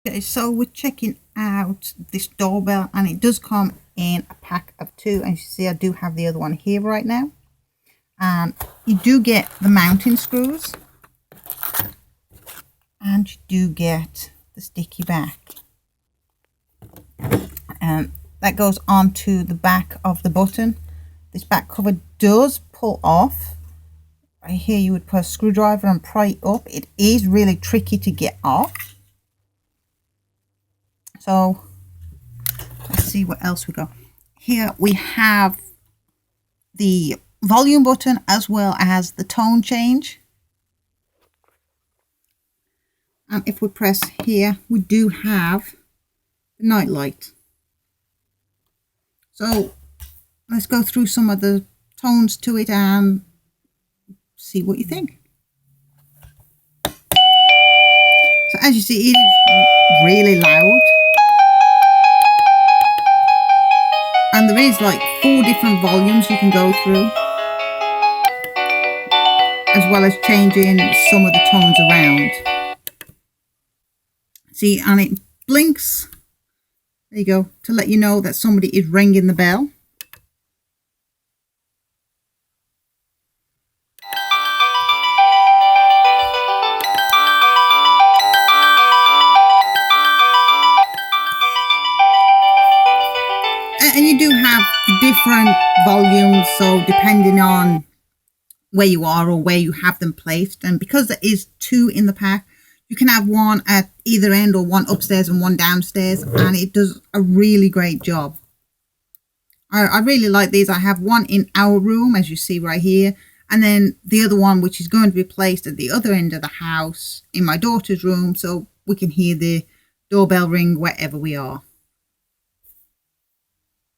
Okay, so we're checking out this doorbell, and it does come in a pack of 2. And you see I do have the other one here right now. And you do get the mounting screws, and you do get the sticky back, and that goes onto the back of the button. This back cover does pull off. Right here you would put a screwdriver and pry it up. It is really tricky to get off. So let's see what else we got. Here we have the volume button as well as the tone change. And if we press here, we do have the Nightlight. So let's go through some of the tones to it and see what you think. So as you see, it is really loud. And there is like 4 different volumes you can go through, as well as changing some of the tones around. See, and it blinks, there you go, to let you know that somebody is ringing the bell. And you do have different volumes, so depending on where you are or where you have them placed, and because there is 2 in the pack, you can have one at either end or one upstairs and one downstairs, and it does a really great job. I really like these. I have one in our room, as you see right here, and then the other one which is going to be placed at the other end of the house in my daughter's room, so we can hear the doorbell ring wherever we are.